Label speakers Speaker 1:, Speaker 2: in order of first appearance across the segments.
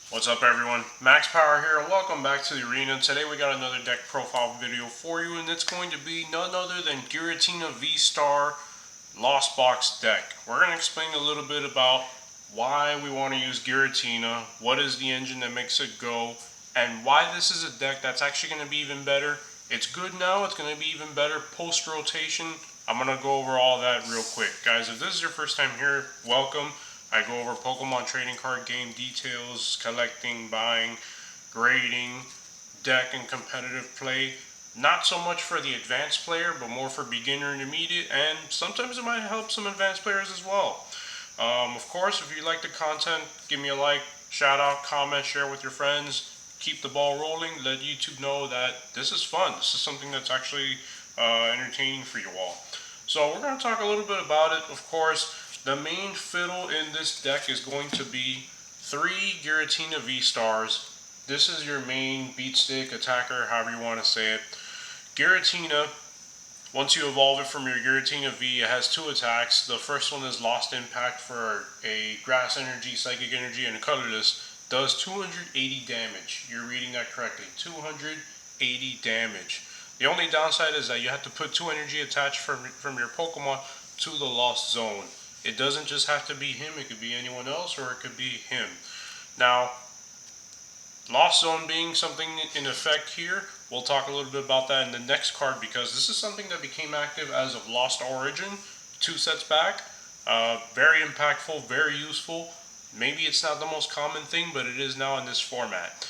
Speaker 1: What's up everyone, Max Power here and welcome back to the arena. Today we got another deck profile video for you and it's going to be none other than Giratina VStar Lost Box deck. We're going to explain a little bit about why we want to use Giratina, what is the engine that makes it go, and why this is a deck that's actually going to be even better. It's good now, it's going to be even better post rotation. I'm going to go over all that real quick. Guys, if this is your first time here, welcome. I go over Pokemon trading card game details, collecting, buying, grading, deck and competitive play. Not so much for the advanced player, but more for beginner, intermediate, and sometimes it might help some advanced players as well. Of course, if you like the content, give me a like, shout out, comment, share with your friends. Keep the ball rolling. Let YouTube know that this is fun. This is something that's actually entertaining for you all. So we're going to talk a little bit about it. Of course, the main fiddle in this deck is going to be 3 Giratina V-Stars. This is your main beat stick attacker, however you want to say it. Giratina, once you evolve it from your Giratina V, it has 2 attacks. The first one is Lost Impact for a Grass Energy, Psychic Energy, and a Colorless. Does 280 damage. You're reading that correctly. 280 damage. The only downside is that you have to put 2 energy attached from your Pokemon to the Lost Zone. It doesn't just have to be him, it could be anyone else, or it could be him. Now, Lost Zone being something in effect here, we'll talk a little bit about that in the next card because this is something that became active as of Lost Origin 2 sets back. Very impactful, very useful. Maybe it's not the most common thing, but it is now in this format.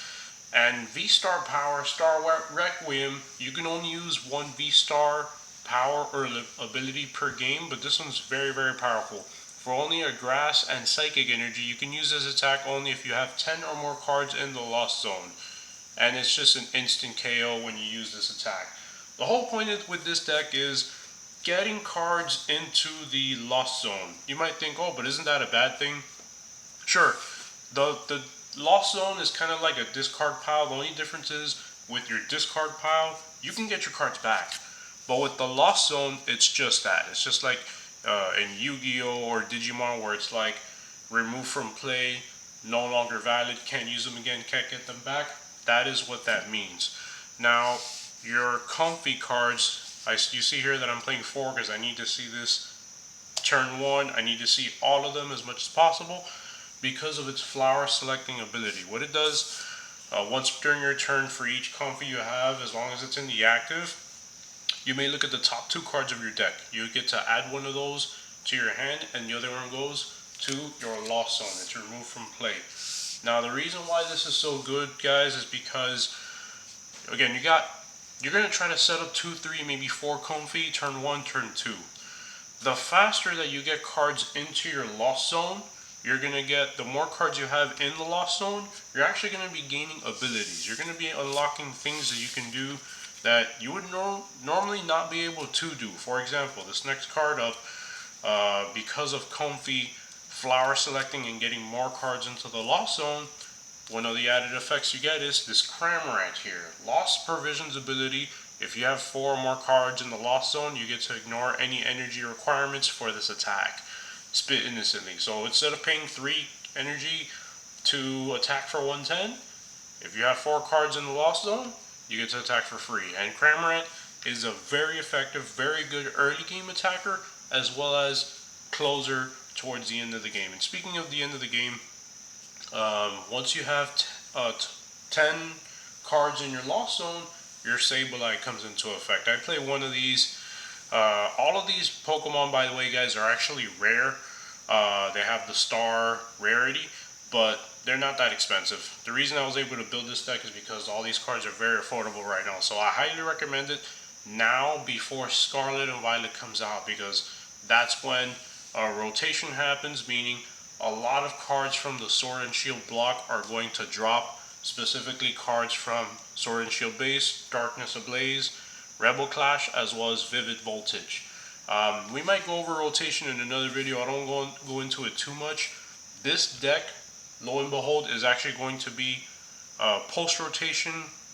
Speaker 1: And V-Star Power, Star Requiem, you can only use 1 V-Star power or ability per game, but this one's very, very powerful. For only a Grass and Psychic Energy, you can use this attack only if you have 10 or more cards in the Lost Zone. And it's just an instant KO when you use this attack. The whole point with this deck is getting cards into the Lost Zone. You might think, oh, but isn't that a bad thing? Sure, the Lost Zone is kind of like a discard pile. The only difference is with your discard pile, you can get your cards back. But with the Lost Zone, it's just that. It's just like in Yu-Gi-Oh! Or Digimon where it's like remove from play, no longer valid, can't use them again, can't get them back. That is what that means. Now, your comfy cards, you see here that I'm playing 4 because I need to see this turn 1. I need to see all of them as much as possible because of its flower selecting ability. What it does, once during your turn for each comfy you have, as long as it's in the active, you may look at the top 2 cards of your deck. You get to add one of those to your hand and the other one goes to your Lost Zone. It's removed from play. Now the reason why this is so good, guys, is because, again, you're going to try to set up 2, 3, maybe 4 comfy, turn 1, turn 2. The faster that you get cards into your Lost Zone, you're going to get, the more cards you have in the Lost Zone, you're actually going to be gaining abilities. You're going to be unlocking things that you can do that you would normally not be able to do. For example, this next card up, because of comfy flower selecting and getting more cards into the Lost Zone, one of the added effects you get is this Cramorant here. Lost Provisions ability. If you have 4 or more cards in the Lost Zone, you get to ignore any energy requirements for this attack. Spit instantly. So instead of paying 3 energy to attack for 110, if you have 4 cards in the Lost Zone, you get to attack for free. And Cramorant is a very effective, very good early game attacker, as well as closer towards the end of the game. And speaking of the end of the game, once you have 10 cards in your Lost Zone, your Sableye comes into effect. I play one of these. All of these Pokemon, by the way, guys, are actually rare. They have the star rarity, but they're not that expensive. The reason I was able to build this deck is because all these cards are very affordable right now. So I highly recommend it now before Scarlet and Violet comes out, because that's when rotation happens, meaning a lot of cards from the Sword and Shield block are going to drop, specifically cards from Sword and Shield base, Darkness Ablaze, Rebel Clash, as well as Vivid Voltage. We might go over rotation in another video. I don't go into it too much. This deck, lo and behold, is actually going to be post-rotation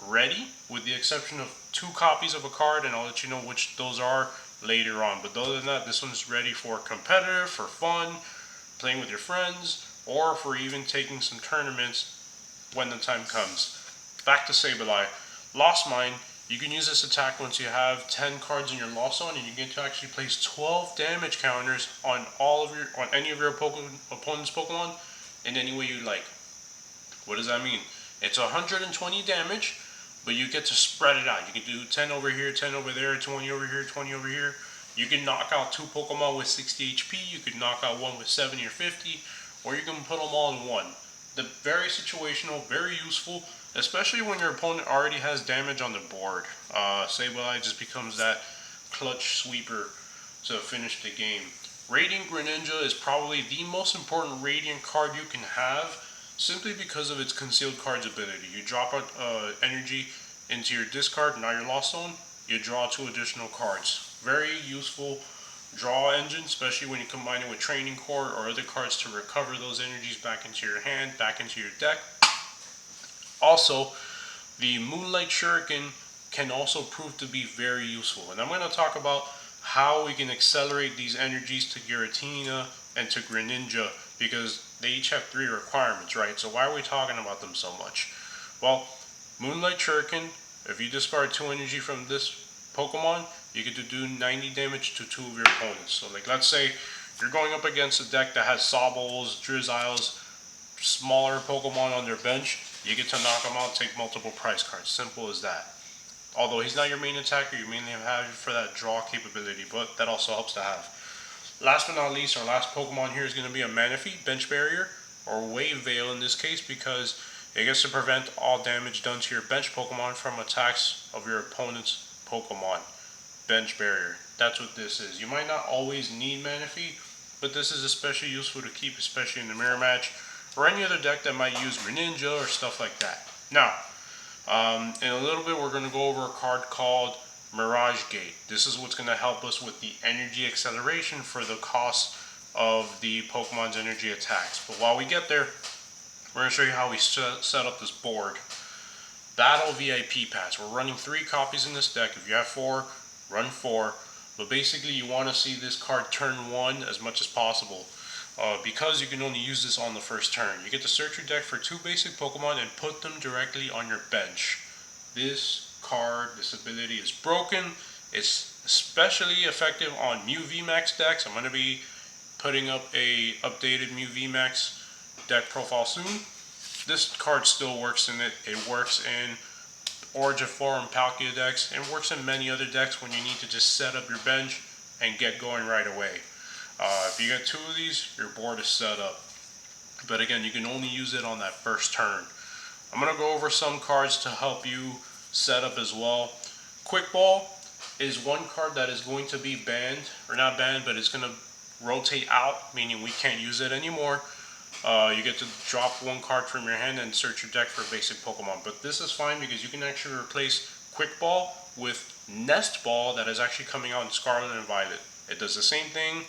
Speaker 1: ready, with the exception of 2 copies of a card, and I'll let you know which those are later on. But other than that, this one's ready for competitive, for fun, playing with your friends, or for even taking some tournaments when the time comes. Back to Sableye. Lost Mine. You can use this attack once you have 10 cards in your Lost Zone, and you get to actually place 12 damage counters on any of your opponent's Pokemon in any way you like. What does that mean? It's 120 damage, but you get to spread it out. You can do 10 over here, 10 over there, 20 over here, 20 over here. You can knock out 2 Pokemon with 60 HP, you can knock out 1 with 70 or 50, or you can put them all in one. Very situational, very useful, especially when your opponent already has damage on the board. Sableye just becomes that clutch sweeper to finish the game. Radiant Greninja is probably the most important Radiant card you can have, simply because of its Concealed Cards ability. You drop energy into your discard, now your Lost Zone, you draw 2 additional cards. Very useful draw engine, especially when you combine it with Training Core or other cards to recover those energies back into your hand, back into your deck. Also, the Moonlight Shuriken can also prove to be very useful. And I'm going to talk about how we can accelerate these energies to Giratina and to Greninja, because they each have 3 requirements, right? So why are we talking about them so much? Well, Moonlight Shuriken, if you discard 2 energy from this Pokemon, you get to do 90 damage to 2 of your opponents. So like, let's say you're going up against a deck that has Sobbles, Drizzles, smaller Pokemon on their bench, you get to knock them out, take multiple prize cards. Simple as that. Although he's not your main attacker, you mainly have him for that draw capability, but that also helps to have. Last but not least, our last Pokemon here is going to be a Manaphy, Bench Barrier, or Wave Veil in this case, because it gets to prevent all damage done to your bench Pokemon from attacks of your opponent's Pokemon. Bench Barrier. That's what this is. You might not always need Manaphy, but this is especially useful to keep, especially in the mirror match, or any other deck that might use Greninja or stuff like that. Now, in a little bit, we're going to go over a card called Mirage Gate. This is what's going to help us with the energy acceleration for the cost of the Pokemon's energy attacks. But while we get there, we're going to show you how we set up this board. Battle VIP Pass. We're running 3 copies in this deck. If you have 4, run 4. But basically, you want to see this card turn 1 as much as possible, because you can only use this on the first turn. You get to search your deck for 2 basic Pokemon and put them directly on your bench. This card, this ability is broken. It's especially effective on Mew VMAX decks. I'm going to be putting up a updated Mew VMAX deck profile soon. This card still works in it. It works in Origin and Palkia decks, and works in many other decks when you need to just set up your bench and get going right away. If you get 2 of these, your board is set up. But again, you can only use it on that first turn. I'm going to go over some cards to help you set up as well. Quick Ball is one card that is going to be banned, or not banned, but it's going to rotate out, meaning we can't use it anymore. You get to drop 1 card from your hand and search your deck for a basic Pokemon. But this is fine because you can actually replace Quick Ball with Nest Ball that is actually coming out in Scarlet and Violet. It does the same thing.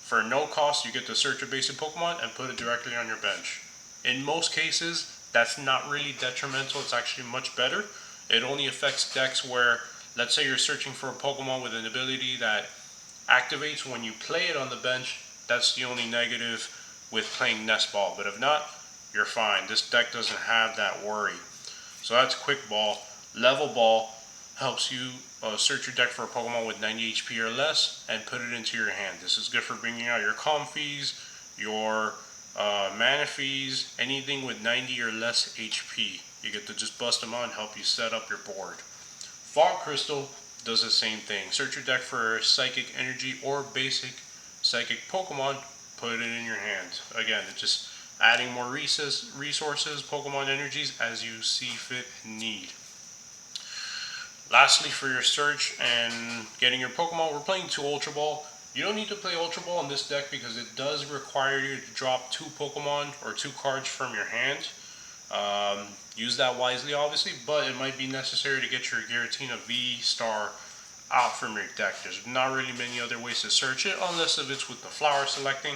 Speaker 1: For no cost, you get to search a basic Pokemon and put it directly on your bench. In most cases, that's not really detrimental. It's actually much better. It only affects decks where, let's say you're searching for a Pokemon with an ability that activates when you play it on the bench. That's the only negative with playing Nest Ball. But if not, you're fine. This deck doesn't have that worry. So that's Quick Ball. Level Ball helps you search your deck for a Pokemon with 90 HP or less and put it into your hand. This is good for bringing out your Comfeys, your Manaphy's, anything with 90 or less HP. You get to just bust them on and help you set up your board. Fog Crystal does the same thing. Search your deck for Psychic Energy or basic Psychic Pokemon, put it in your hand. Again, it's just adding more resources, Pokemon energies as you see fit and need. Lastly, for your search and getting your Pokemon, we're playing 2 Ultra Ball. You don't need to play Ultra Ball in this deck because it does require you to drop 2 Pokemon or 2 cards from your hand. Use that wisely, obviously, but it might be necessary to get your Giratina VStar out from your deck. There's not really many other ways to search it unless if it's with the flower selecting,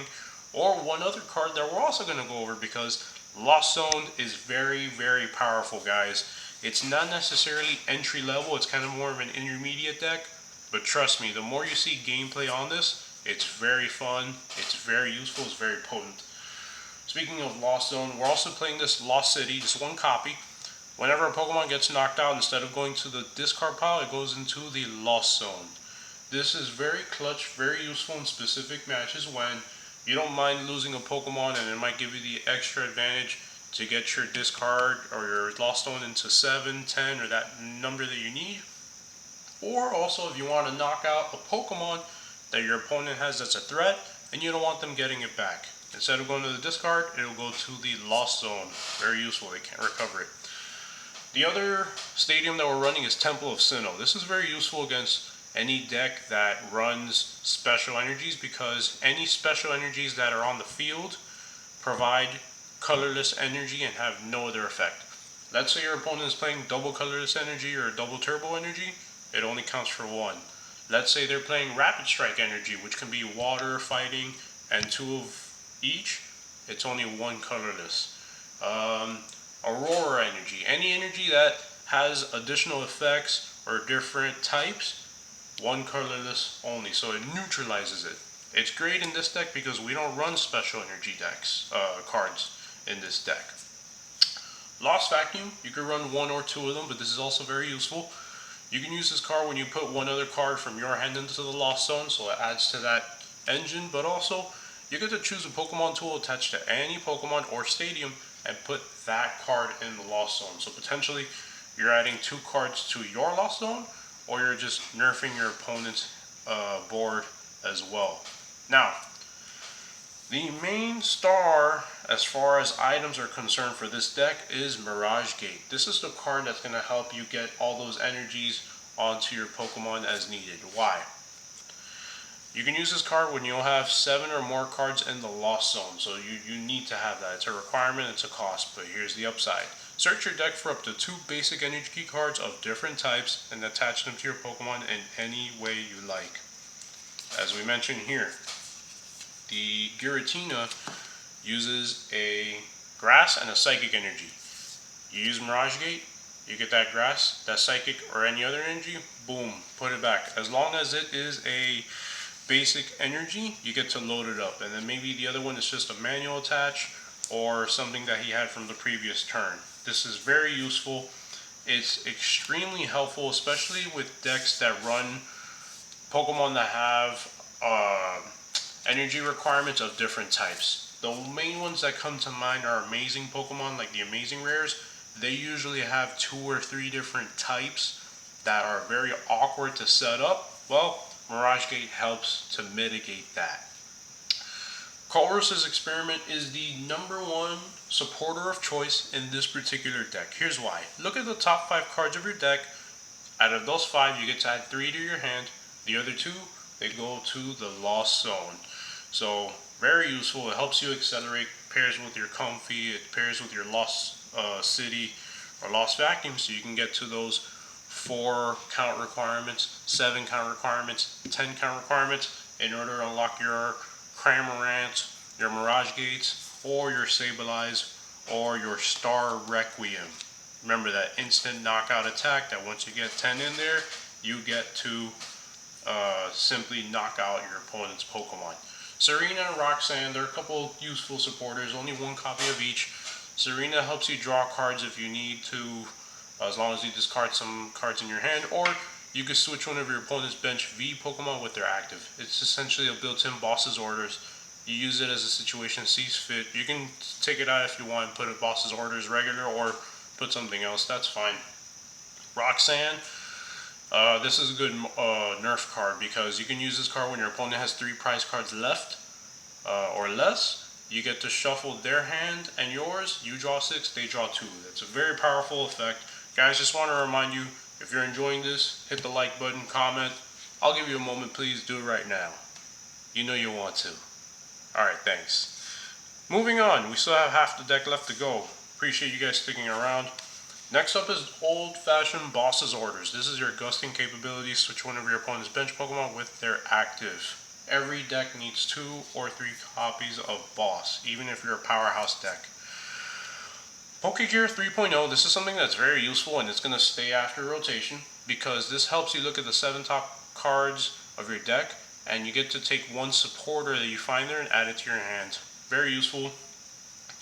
Speaker 1: or one other card that we're also going to go over, because Lost Zone is very, very powerful, guys. It's not necessarily entry level, it's kind of more of an intermediate deck, but trust me, the more you see gameplay on this, it's very fun, it's very useful, it's very potent. Speaking of Lost Zone, we're also playing this Lost City, just one copy. Whenever a Pokemon gets knocked out, instead of going to the discard pile, it goes into the Lost Zone. This is very clutch, very useful in specific matches when you don't mind losing a Pokemon and it might give you the extra advantage to get your discard or your Lost Zone into 7, 10, or that number that you need. Or also if you want to knock out a Pokemon that your opponent has that's a threat and you don't want them getting it back. Instead of going to the discard, it'll go to the Lost Zone. Very useful, they can't recover it. The other stadium that we're running is Temple of Sinnoh. This is very useful against any deck that runs special energies because any special energies that are on the field provide colorless energy and have no other effect. Let's say your opponent is playing double colorless energy or double turbo energy, it only counts for one. Let's say they're playing rapid strike energy, which can be water, fighting, and 2 of each, it's only one colorless. Aurora energy, any energy that has additional effects or different types, one colorless only, so it neutralizes it. It's great in this deck because we don't run special energy decks, cards in this deck. Lost Vacuum, you can run 1 or 2 of them, but this is also very useful. You can use this card when you put one other card from your hand into the Lost Zone, so it adds to that engine, but also you get to choose a Pokemon tool attached to any Pokemon or stadium and put that card in the Lost Zone. So potentially you're adding 2 cards to your Lost Zone, or you're just nerfing your opponent's board as well. Now, the main star as far as items are concerned for this deck is Mirage Gate. This is the card that's going to help you get all those energies onto your Pokemon as needed. Why? You can use this card when you'll have 7 or more cards in the Lost Zone, so you need to have that. It's a requirement, it's a cost, but here's the upside. Search your deck for up to 2 basic energy key cards of different types and attach them to your Pokemon in any way you like. As we mentioned here, the Giratina uses a grass and a psychic energy. You use Mirage Gate, you get that grass, that psychic, or any other energy, boom, put it back. As long as it is a basic energy, you get to load it up. And then maybe the other one is just a manual attach or something that he had from the previous turn. This is very useful. It's extremely helpful, especially with decks that run Pokemon that have energy requirements of different types. The main ones that come to mind are amazing Pokemon, like the amazing rares. They usually have 2 or 3 different types that are very awkward to set up. Well, Mirage Gate helps to mitigate that. Colress's Experiment is the #1 supporter of choice in this particular deck. Here's why. Look at the top 5 cards of your deck. Out of those 5, you get to add 3 to your hand. The other 2, they go to the Lost Zone. So, very useful. It helps you accelerate, pairs with your Comfy, it pairs with your Lost City or Lost Vacuum, so you can get to those 4 count requirements, 7 count requirements, 10 count requirements in order to unlock your Cramorant, your Mirage Gates, or your Sableye, or your Star Requiem. Remember that instant knockout attack that once you get 10 in there, you get to simply knock out your opponent's Pokemon. Serena and Roxanne, they're a couple useful supporters, only 1 copy of each. Serena helps you draw cards if you need to, as long as you discard some cards in your hand, or you can switch one of your opponent's bench V Pokemon with their active. It's essentially a built-in boss's orders. You use it as the situation sees fit. You can take it out if you want and put a boss's orders regular or put something else, that's fine. Roxanne, this is a good nerf card because you can use this card when your opponent has 3 prize cards left or less. You get to shuffle their hand and yours. You draw 6, they draw 2. That's a very powerful effect. Guys, just want to remind you, if you're enjoying this, hit the like button, comment. I'll give you a moment, please do it right now. You know you want to. Alright, thanks. Moving on, we still have half the deck left to go. Appreciate you guys sticking around. Next up is old-fashioned boss's orders. This is your gusting capability. Switch one of your opponent's bench Pokemon with their active. Every deck needs 2 or 3 copies of boss, even if you're a powerhouse deck. Pokegear 3.0, this is something that's very useful and it's going to stay after rotation because this helps you look at the 7 top cards of your deck and you get to take one supporter that you find there and add it to your hand. Very useful.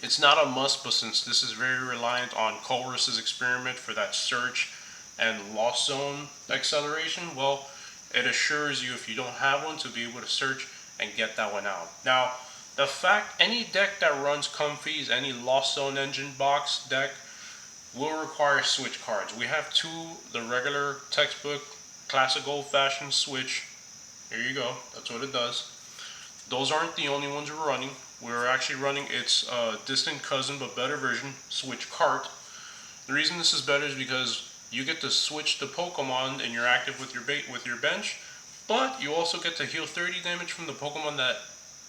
Speaker 1: It's not a must, but since this is very reliant on Colress's experiment for that search and lost zone acceleration, well, it assures you if you don't have one to be able to search and get that one out. Now, the fact any deck that runs Comfy's, any lost zone engine box deck, will require switch cards. We have two, the regular textbook classic old-fashioned switch. Here you go, that's what it does. Those aren't the only ones we're running. We're actually running its distant cousin but better version, Switch Cart. The reason this is better is because you get to switch the Pokemon and you're active with your bench, but you also get to heal 30 damage from the Pokemon that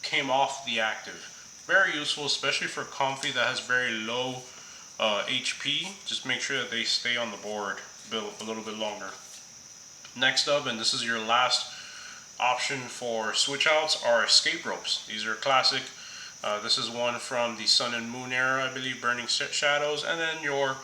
Speaker 1: came off the active. Very useful, especially for Comfy that has very low HP. Just make sure that they stay on the board a little bit longer. Next up, and this is your last option for switch outs, are escape ropes. These are classic. This is one from the Sun and Moon era, I believe, Burning Shadows, and then your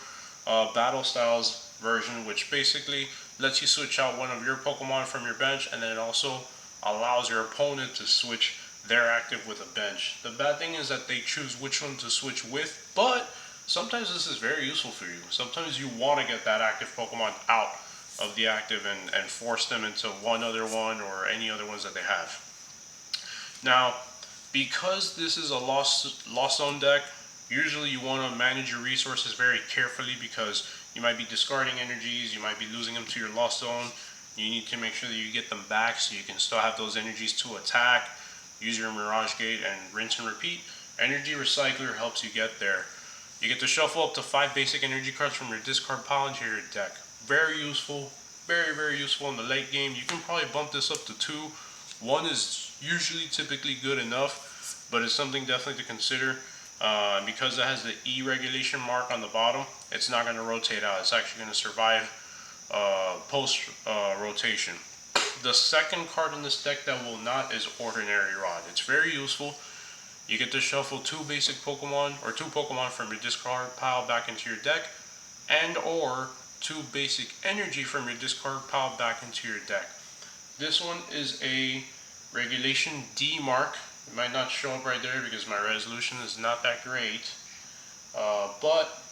Speaker 1: Battle Styles version, which basically lets you switch out one of your Pokemon from your bench, and then it also allows your opponent to switch their active with a bench. The bad thing is that they choose which one to switch with, but sometimes this is very useful for you. Sometimes you want to get that active Pokemon out of the active and force them into one other one or any other ones that they have. Now, because this is a lost zone deck, usually you want to manage your resources very carefully because you might be discarding energies, you might be losing them to your lost zone. You need to make sure that you get them back so you can still have those energies to attack. Use your Mirage Gate and rinse and repeat. Energy Recycler helps you get there. You get to shuffle up to 5 basic energy cards from your discard pile into your deck. Very useful, very useful in the late game. You can probably bump this up to 2. 1 is usually typically good enough, but it's something definitely to consider. Because it has the E regulation mark on the bottom, it's not going to rotate out. It's actually going to survive post rotation. The second card in this deck that will not is Ordinary Rod. It's very useful. You get to shuffle 2 basic Pokemon, or 2 Pokemon from your discard pile back into your deck, and or 2 basic energy from your discard pile back into your deck. This one is a regulation D mark. It might not show up right there because my resolution is not that great, but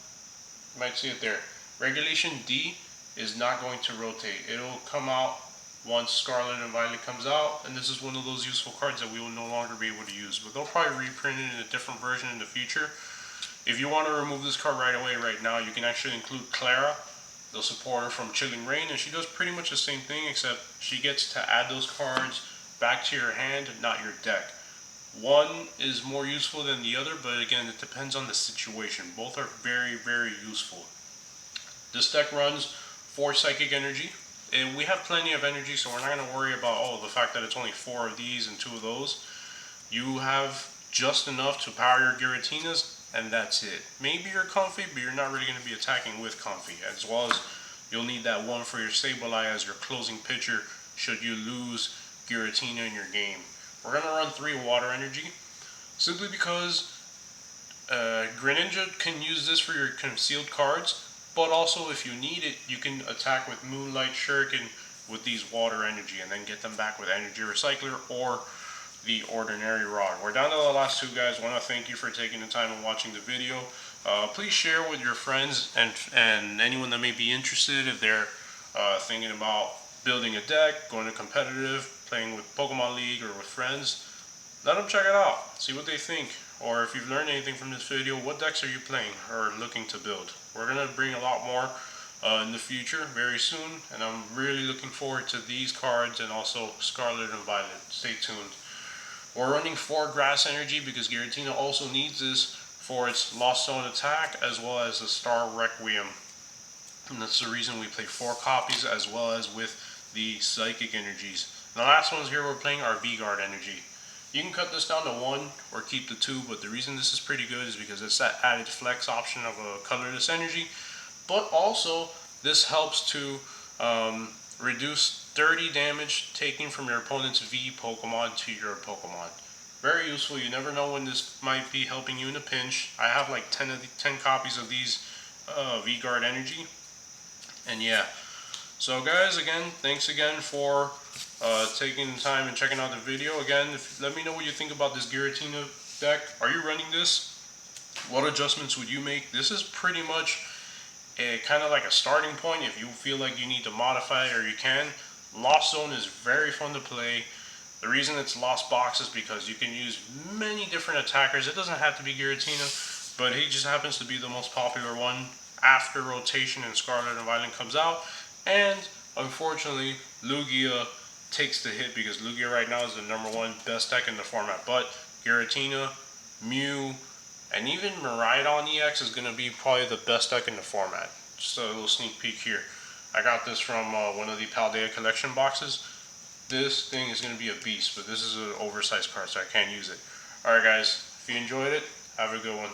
Speaker 1: you might see it there. Regulation D is not going to rotate. It'll come out once Scarlet and Violet comes out, and this is one of those useful cards that we will no longer be able to use, but they'll probably reprint it in a different version in the future. If you want to remove this card right away, right now, you can actually include Clara, the supporter from Chilling Reign, and she does pretty much the same thing, except she gets to add those cards back to your hand, not your deck. One is more useful than the other, but again, it depends on the situation. Both are very useful. This deck runs 4 Psychic Energy, and we have plenty of energy, so we're not going to worry about the fact that it's only 4 of these and 2 of those. You have just enough to power your Giratinas, and that's it. Maybe you're Comfy, but you're not really going to be attacking with Comfy, as well as you'll need that one for your Sableye as your closing pitcher should you lose Giratina in your game. We're going to run 3 Water Energy, simply because Greninja can use this for your concealed cards, but also if you need it, you can attack with Moonlight Shuriken with these Water Energy and then get them back with Energy Recycler or the Ordinary Rod. We're down to the last 2 guys. I want to thank you for taking the time and watching the video. Please share with your friends and anyone that may be interested if they're thinking about building a deck, going to competitive, playing with Pokemon League or with friends. Let them check it out, see what they think, or if you've learned anything from this video, what decks are you playing or looking to build. We're going to bring a lot more in the future very soon, and I'm really looking forward to these cards and also Scarlet and Violet. Stay tuned. We're running 4 Grass Energy because Giratina also needs this for its Lost Zone attack as well as the Star Requiem. And that's the reason we play 4 copies as well as with the Psychic Energies. The last ones here we're playing are V-Guard Energy. You can cut this down to 1 or keep the 2, but the reason this is pretty good is because it's that added flex option of a colorless energy. But also, this helps to reduce 30 damage taken from your opponent's V Pokemon to your Pokemon. Very useful. You never know when this might be helping you in a pinch. I have like 10 copies of these V-Guard Energy. And yeah. So guys, again, thanks again for taking the time and checking out the video. Again, let me know what you think about this Giratina deck. Are you running this? What adjustments would you make? This is pretty much kind of like a starting point. If you feel like you need to modify it, or you can. Lost Zone is very fun to play. The reason it's Lost Box is because you can use many different attackers. It doesn't have to be Giratina, but he just happens to be the most popular one after rotation and Scarlet and Violet comes out. And unfortunately, Lugia takes the hit because Lugia right now is the #1 best deck in the format. But Giratina, Mew, and even Miraidon EX is going to be probably the best deck in the format. Just a little sneak peek here. I got this from one of the Paldea collection boxes. This thing is going to be a beast, but this is an oversized card, so I can't use it. Alright guys, if you enjoyed it, have a good one.